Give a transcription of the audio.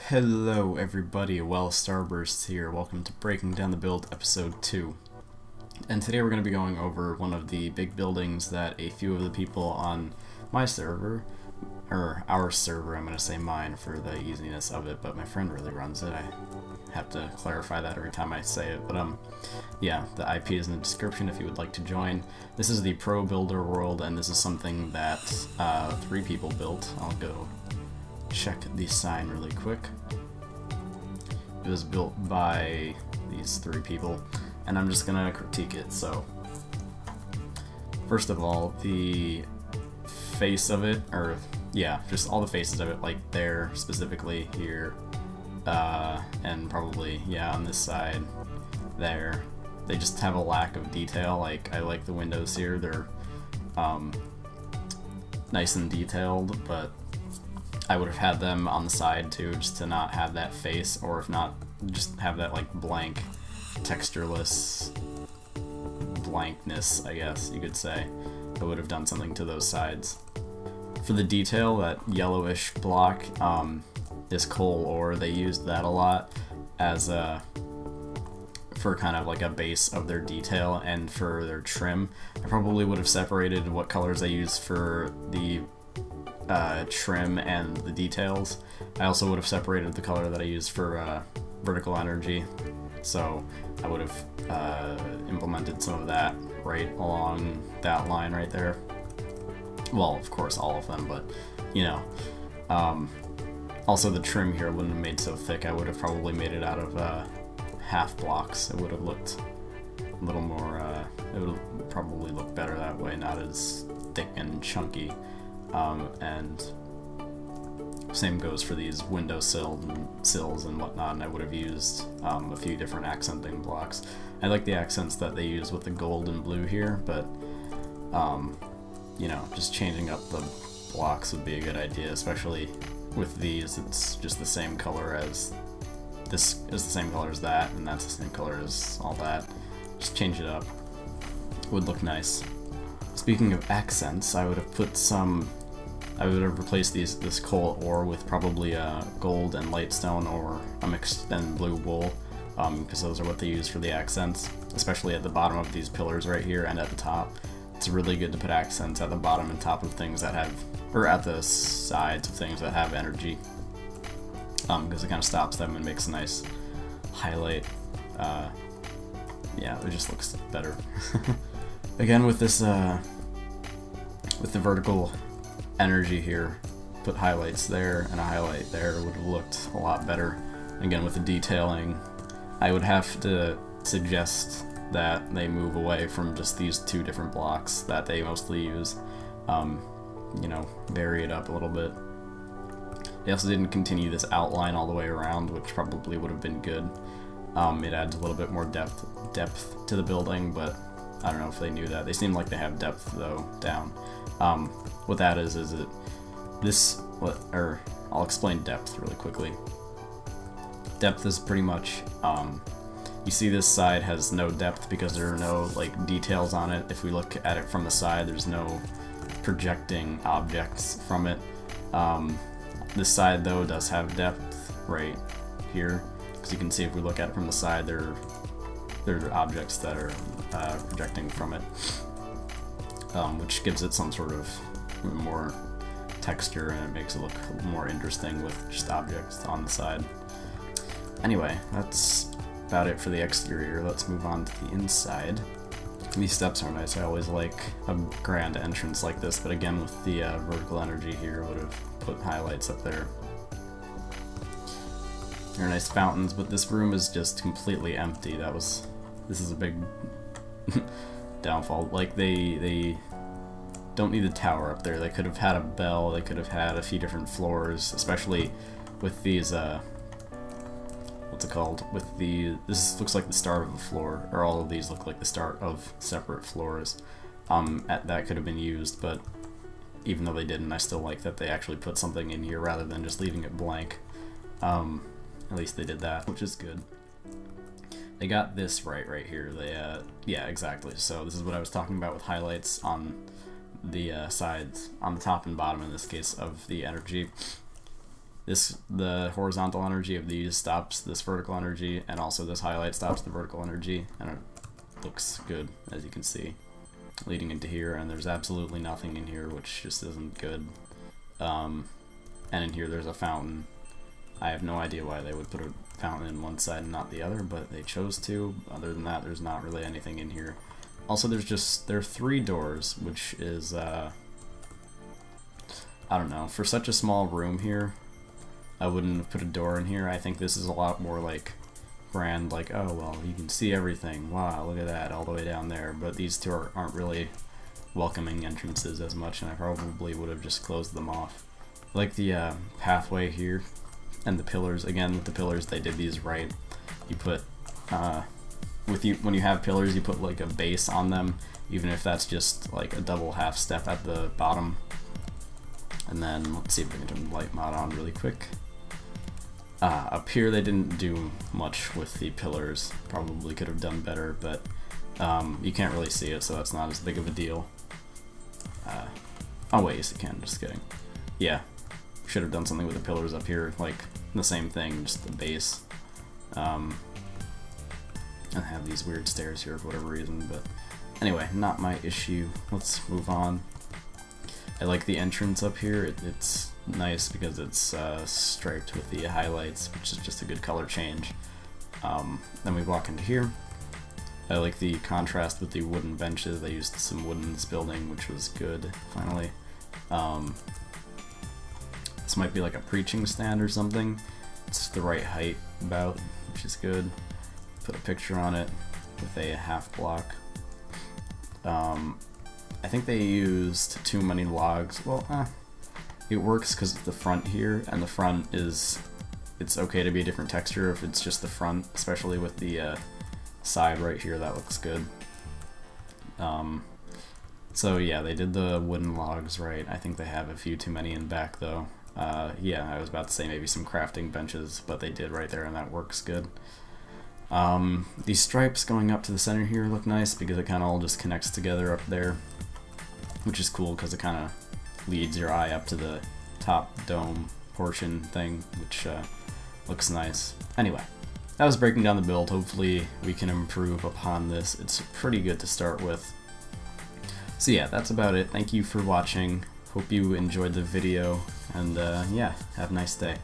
Hello everybody, WellStarbursts here. Welcome to Breaking Down the Build Episode 2. And today we're going to be going over one of the big buildings that a few of the people on my server, or our server, I'm going to say mine for the easiness of it, but my friend really runs it. I have to clarify that every time I say it. But yeah, the IP is in the description if you would like to join. This is the Pro Builder world, and this is something that 3 people built. I'll go check the sign really quick. It was built by these 3 people, and I'm just gonna critique it. So, first of all, the face of it, or yeah, just all the faces of it, like there specifically here, and probably on this side there, they just have a lack of detail. Like, I like the windows here; they're nice and detailed, but I would have had them on the side too, just to not have that face, or if not, just have that like blank, textureless blankness, I guess you could say. I would have done something to those sides. For the detail, that yellowish block is coal ore. They used that a lot as for kind of like a base of their detail, and for their trim, I probably would have separated what colors they used for the trim and the details. I also would have separated the color that I used for vertical energy, so I would have implemented some of that right along that line right there. Well, of course all of them, but you know. Also the trim here wouldn't have made so thick. I would have probably made it out of half blocks. It would have looked a little more, it would have probably looked better that way, not as thick and chunky. And same goes for these window sills and whatnot, and I would have used a few different accenting blocks. I like the accents that they use with the gold and blue here, but you know, just changing up the blocks would be a good idea, especially with these. It's just the same color as this is the same color as that, and that's the same color as all that. Just change it up. It would look nice. Speaking of accents, I would have put some. I would have replaced this coal ore with probably gold and lightstone, or a mixed and blue wool, because those are what they use for the accents, especially at the bottom of these pillars right here and at the top. It's really good to put accents at the bottom and top of things that have, or at the sides of things that have energy, because it kind of stops them and makes a nice highlight. Yeah, it just looks better. Again, with this, with the vertical energy here, put highlights there and a highlight there, would have looked a lot better. Again, with the detailing, I would have to suggest that they move away from just these 2 different blocks that they mostly use. You know, vary it up a little bit. They also didn't continue this outline all the way around, which probably would have been good. It adds a little bit more depth to the building, but I don't know if they knew that. They seem like they have depth though down. What that is it this, or I'll explain depth really quickly. Depth is pretty much, you see this side has no depth because there are no like details on it. If we look at it from the side, there's no projecting objects from it. This side though does have depth right here, because you can see if we look at it from the side, there are objects that are projecting from it, which gives it some sort of more texture, and it makes it look more interesting with just objects on the side. Anyway, that's about it for the exterior. Let's move on to the inside. These steps are nice. I always like a grand entrance like this, but again, with the vertical energy here, I would have put highlights up there. There are nice fountains, but this room is just completely empty. This is a big downfall. Like, they don't need a tower up there. They could have had a bell, they could have had a few different floors, especially with these, what's it called? This looks like the start of a floor, or all of these look like the start of separate floors. That could have been used, but even though they didn't, I still like that they actually put something in here rather than just leaving it blank. At least they did that, which is good. They got this right here. Yeah, exactly. So this is what I was talking about with highlights on the sides, on the top and bottom in this case, of the energy. the horizontal energy of these stops this vertical energy, and also this highlight stops the vertical energy, and it looks good, as you can see, leading into here. And there's absolutely nothing in here, which just isn't good. And in here there's a fountain. I have no idea why they would put a fountain in one side and not the other, but they chose to. Other than that, there's not really anything in here. Also, there are 3 doors, which is, I don't know, for such a small room here, I wouldn't have put a door in here. I think this is a lot more like grand, like, oh well, you can see everything, wow, look at that, all the way down there. But these two aren't really welcoming entrances as much, and I probably would have just closed them off. Like the pathway here and the pillars. Again, with the pillars, they did these right. You put when you have pillars, you put like a base on them, even if that's just like a double half step at the bottom. And then let's see if we can turn the light mod on really quick. Up here they didn't do much with the pillars. Probably could have done better, but you can't really see it, so that's not as big of a deal. Oh wait, yes you can, just kidding. Yeah, should have done something with the pillars up here, like the same thing, just the base. And have these weird stairs here for whatever reason, but anyway, not my issue. Let's move on. I like the entrance up here. It's nice because it's striped with the highlights, which is just a good color change. Then we walk into here. I like the contrast with the wooden benches. They used some wood in this building, which was good, finally. This might be like a preaching stand or something. It's the right height about, which is good. Put a picture on it with a half block. I think they used too many logs. Well, it works because of the front here, and the front is, it's okay to be a different texture if it's just the front, especially with the side right here. That looks good. So yeah, they did the wooden logs right. I think they have a few too many in back though. Yeah, I was about to say maybe some crafting benches, but they did right there, and that works good. These stripes going up to the center here look nice because it kind of all just connects together up there, which is cool because it kind of leads your eye up to the top dome portion thing, which looks nice. Anyway, that was breaking down the build. Hopefully we can improve upon this. It's pretty good to start with. So yeah, that's about it. Thank you for watching. Hope you enjoyed the video, and yeah, have a nice day.